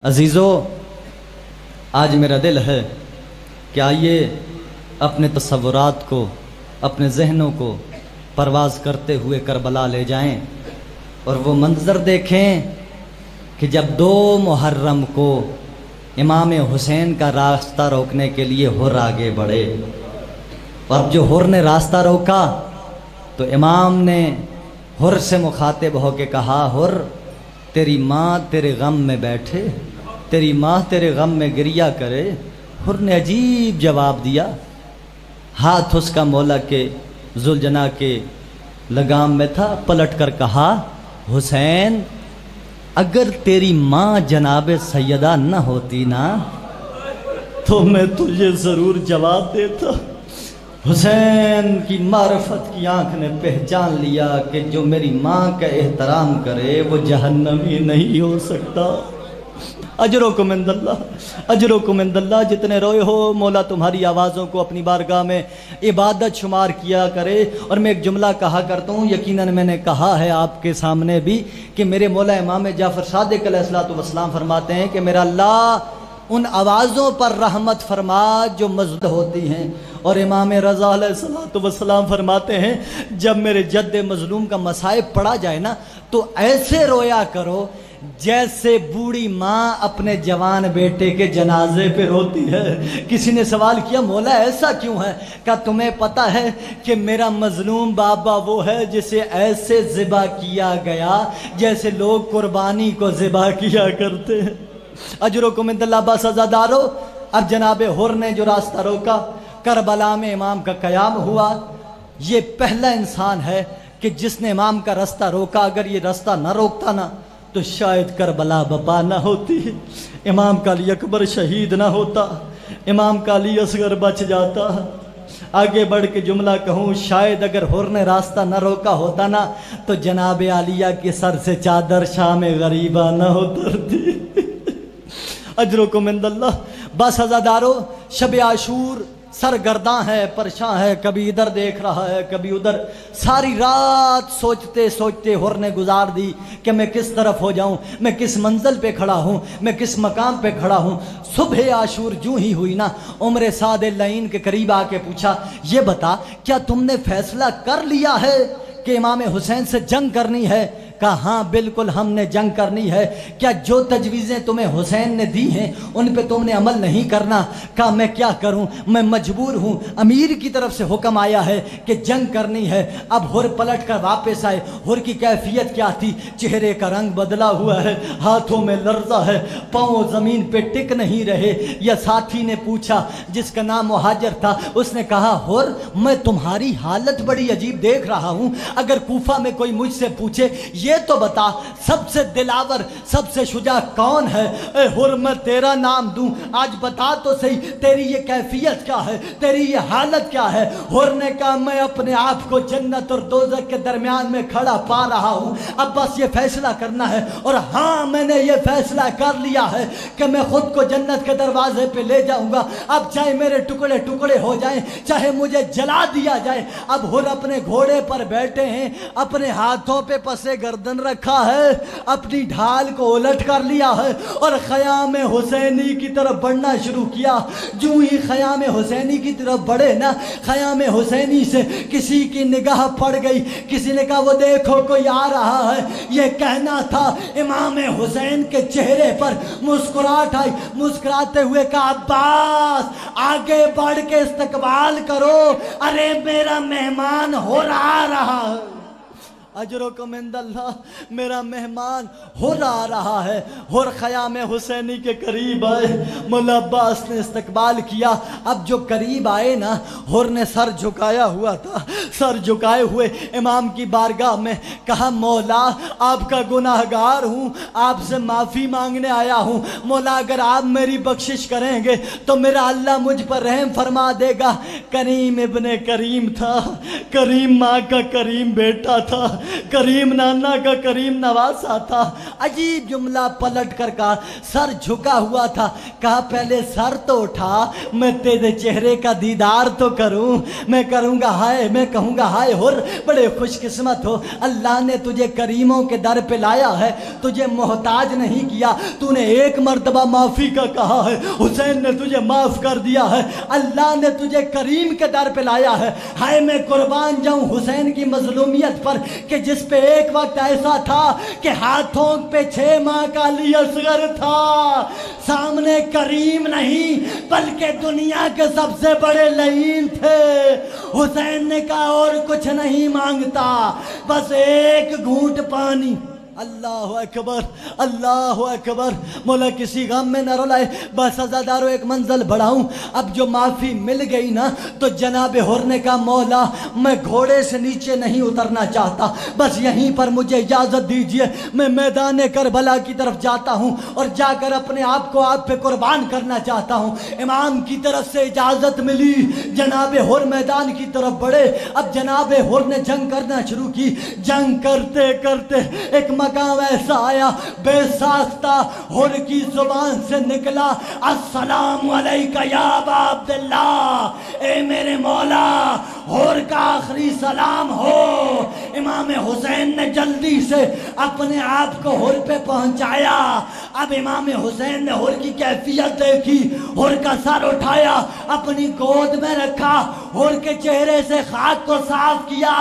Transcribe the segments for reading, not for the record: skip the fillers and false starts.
عزیزو، آج میرا دل ہے کہ آئیے اپنے تصورات کو، اپنے ذہنوں کو پرواز کرتے ہوئے کربلا لے جائیں اور وہ منظر دیکھیں کہ جب 2 محرم کو امام حسین کا راستہ روکنے کے لیے حر آگے بڑھے، اور جو حر نے راستہ روکا تو امام نے حر سے مخاطب ہو کے کہا، حر تیری ماں تیرے غم میں بیٹھے، تیری ماں تیرے غم میں گریا کرے۔ حر نے عجیب جواب دیا، ہاتھ اس کا مولا کے ذوالجناح کے لگام میں تھا، پلٹ کر کہا، حسین اگر تیری ماں جناب سیدہ نہ ہوتی نا تو میں تجھے ضرور جواب دیتا۔ حسین کی معرفت کی آنکھ نے پہچان لیا کہ جو میری ماں کا احترام کرے وہ جہنمی نہیں ہو سکتا۔ اجرکم عند اللہ، اجرکم عند اللہ، جتنے روئے ہو مولا تمہاری آوازوں کو اپنی بارگاہ میں عبادت شمار کیا کرے۔ اور میں ایک جملہ کہا کرتا ہوں، یقیناً میں نے کہا ہے آپ کے سامنے بھی، کہ میرے مولا امام جعفر صادق علیہ السلام فرماتے ہیں کہ میرا اللہ ان آوازوں پر رحمت فرما جو مزد ہوتی ہیں، اور امام رضا علیہ السلام فرماتے ہیں جب میرے جد مظلوم کا مصائب پڑا جائے نا تو ایسے رویا کرو جیسے بوڑھی ماں اپنے جوان بیٹے کے جنازے پہ روتی ہے۔ کسی نے سوال کیا، مولا ایسا کیوں ہے؟ کہا تمہیں پتہ ہے کہ میرا مظلوم بابا وہ ہے جسے ایسے ذبح کیا گیا جیسے لوگ قربانی کو ذبح کیا کرتے ہیں۔ اجرکم عند اللہ، بس عزادارو، اب جناب حر نے جو راستہ روکا، کربلا میں امام کا قیام ہوا۔ یہ پہلا انسان ہے کہ جس نے امام کا راستہ روکا۔ اگر یہ راستہ نہ روکتا نا تو شاید کربلا بپا نہ ہوتی، امام کا علی اکبر شہید نہ ہوتا، امام کا علی اصغر بچ جاتا۔ آگے بڑھ کے جملہ کہوں، شاید اگر حر نے راستہ نہ روکا ہوتا نا تو جناب عالیہ کے سر سے چادر شام غریبہ نہ اترتی۔ اجرکم عند اللہ، بس عزادارو، شب عاشور سرگرداں ہے، پریشاں ہے، کبھی ادھر دیکھ رہا ہے کبھی ادھر، ساری رات سوچتے سوچتے حر نے گزار دی کہ میں کس طرف ہو جاؤں، میں کس منزل پہ کھڑا ہوں، میں کس مقام پہ کھڑا ہوں۔ صبح عاشور جو ہی ہوئی نا، عمر سعد اللعین کے قریب آ کے پوچھا، یہ بتا کیا تم نے فیصلہ کر لیا ہے کہ امام حسین سے جنگ کرنی ہے؟ کہا ہاں بالکل ہم نے جنگ کرنی ہے۔ کیا جو تجویزیں تمہیں حسین نے دی ہیں ان پہ تم نے عمل نہیں کرنا؟ کہا میں کیا کروں، میں مجبور ہوں، امیر کی طرف سے حکم آیا ہے کہ جنگ کرنی ہے۔ اب حر پلٹ کر واپس آئے۔ حر کی کیفیت کیا تھی؟ چہرے کا رنگ بدلا ہوا ہے، ہاتھوں میں لرزہ ہے، پاؤں زمین پہ ٹک نہیں رہے۔ یا ساتھی نے پوچھا جس کا نام مہاجر تھا، اس نے کہا حر میں تمہاری حالت بڑی عجیب دیکھ رہا ہوں، اگر کوفہ میں کوئی مجھ سے پوچھے یہ تو بتا سب سے دلاور سب سے شجاع کون ہے؟ اے حر میں تیرا نام دوں، آج بتا تو صحیح تیری یہ کیفیت کیا ہے، تیری یہ حالت کیا ہے؟ حر نے کہا میں اپنے آپ کو جنت اور دوزخ کے درمیان میں کھڑا پا رہا ہوں، اب بس یہ فیصلہ کرنا ہے۔ اور ہاں میں نے یہ فیصلہ کر لیا ہے کہ میں خود کو جنت کے دروازے پہ لے جاؤں گا، اب چاہے میرے ٹکڑے ٹکڑے ہو جائیں، چاہے مجھے جلا دیا جائے۔ اب حر اپنے گھوڑے پر بیٹھے ہیں، اپنے ہاتھوں پہ پسے گردن رکھا ہے، اپنی ڈھال کو الٹ کر لیا ہے اور خیام حسینی کی طرف بڑھنا شروع کیا۔ جو ہی خیام حسینی کی طرف بڑھے نا، خیام حسینی سے کسی کی نگاہ پڑ گئی، کسی نے کہا وہ دیکھو کوئی آ رہا ہے۔ یہ کہنا تھا، امام حسین کے چہرے پر مسکراہٹ آئی، مسکراتے ہوئے کہا عباس آگے بڑھ کے استقبال کرو، ارے میرا مہمان حر آ رہا ہے۔ اجرکم عند اللہ، میرا مہمان حر آ رہا ہے۔ حر خیام حسینی کے قریب آئے، مولا عباس نے استقبال کیا۔ اب جو قریب آئے نا، حر نے سر جھکایا ہوا تھا، سر جھکائے ہوئے امام کی بارگاہ میں کہا مولا آپ کا گناہگار ہوں، آپ سے معافی مانگنے آیا ہوں، مولا اگر آپ میری بخشش کریں گے تو میرا اللہ مجھ پر رحم فرما دے گا۔ کریم ابن کریم تھا، کریم ماں کا کریم بیٹا تھا، کریم نانا کا کریم نواسا تھا۔ عجیب جملہ پلٹ کر کہا، سر جھکا ہوا تھا، کہا پہلے سر تو اٹھا، میں تیرے چہرے کا دیدار تو کروں، میں کروں گا ہائے، میں کہوں گا ہائے حر بڑے خوش قسمت ہو، اللہ نے تجھے کریموں کے در پہ لایا ہے، تجھے محتاج نہیں کیا، تو نے ایک مرتبہ معافی کا کہا ہے، حسین نے تجھے معاف کر دیا ہے، اللہ نے تجھے کریم کے در پہ لایا ہے۔ ہائے میں قربان جاؤں حسین کی مظلومیت پر کہ جس پہ ایک وقت ایسا تھا کہ ہاتھوں پہ 6 ماہ کا علی اصغر تھا، سامنے کریم نہیں بلکہ دنیا کے سب سے بڑے لعین تھے۔ حسین نے کہا اور کچھ نہیں مانگتا، بس ایک گھونٹ پانی۔ اللہ اکبر، اللہ اکبر۔ مولا کسی غم میں نہ رلائے، بس عزادارو ایک منزل بڑھاؤں۔ اب جو معافی مل گئی نا تو جناب حر نے کہا مولا میں گھوڑے سے نیچے نہیں اترنا چاہتا، بس یہیں پر مجھے اجازت دیجئے، میں میدان کربلا کی طرف جاتا ہوں اور جا کر اپنے آپ کو آپ پہ قربان کرنا چاہتا ہوں۔ امام کی طرف سے اجازت ملی، جناب حر میدان کی طرف بڑھے۔ اب جناب حر نے جنگ کرنا شروع کی، جنگ کرتے کرتے ایک مقام ایسا آیا، بے ساختہ حر کی زبان سے نکلا السلام علیکہ یا ابا عبداللہ، اے میرے مولا حر کا آخری سلام ہو۔ امام حسین نے جلدی سے اپنے آپ کو حر پہ پہنچایا۔ اب امام حسین نے حر کی کیفیت دیکھی، حر کا سر اٹھایا، اپنی گود میں رکھا، حر کے چہرے سے خاک کو صاف کیا۔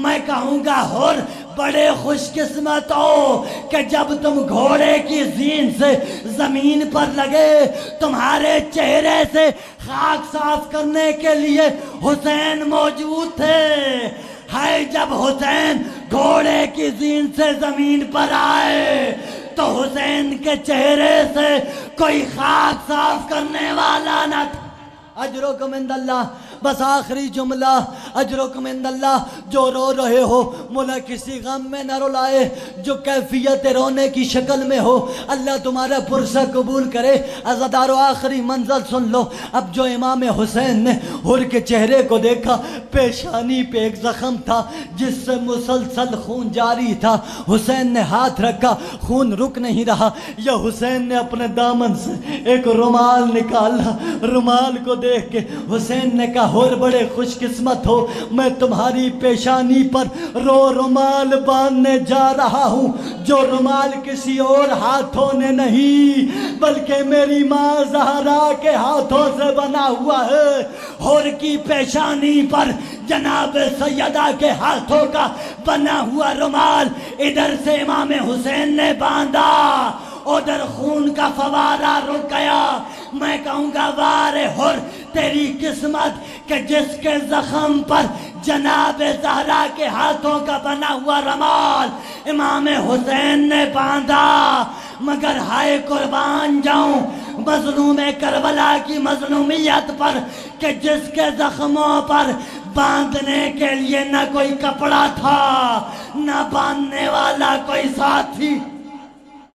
میں کہوں گا حر بڑے خوش قسمت ہو کہ جب تم گھوڑے کی زین سے زمین پر لگے تمہارے چہرے سے خاک صاف کرنے کے لیے حسین موجود تھے۔ ہے جب حسین گھوڑے کی زین سے زمین پر آئے تو حسین کے چہرے سے کوئی خاک صاف کرنے والا نہ تھا۔ اجرکم عند اللہ، بس آخری جملہ، اجرکم عند اللہ۔ جو رو رہے ہو مولا کسی غم میں نہ رلائے، جو کیفیت رونے کی شکل میں ہو اللہ تمہارا پرسہ قبول کرے۔ عزادارو آخری منزل سن لو۔ اب جو امام حسین نے حر کے چہرے کو دیکھا، پیشانی پہ ایک زخم تھا جس سے مسلسل خون جاری تھا۔ حسین نے ہاتھ رکھا، خون رک نہیں رہا، یا حسین نے اپنے دامن سے ایک رومال نکالا۔ رومال کو دیکھ کے حسین نے کہا حر بڑے خوش قسمت ہو، میں تمہاری پیشانی پر رومال باندھنے جا رہا ہوں، جو رومال کسی اور ہاتھوں نے نہیں بلکہ میری ماں زہرا کے ہاتھوں سے بنا ہوا ہے۔ حر کی پیشانی پر جناب سیدہ کے ہاتھوں کا بنا ہوا رومال ادھر سے امام حسین نے باندھا، ادھر خون کا فوارہ رک گیا۔ میں کہوں گا وار حر تیری قسمت کہ جس کے زخم پر جناب زہرا کے ہاتھوں کا بنا ہوا رومال امام حسین نے باندھا۔ مگر ہائے قربان جاؤں مظلوم کربلا کی مظلومیت پر کہ جس کے زخموں پر باندھنے کے لیے نہ کوئی کپڑا تھا، نہ باندھنے والا کوئی ساتھی۔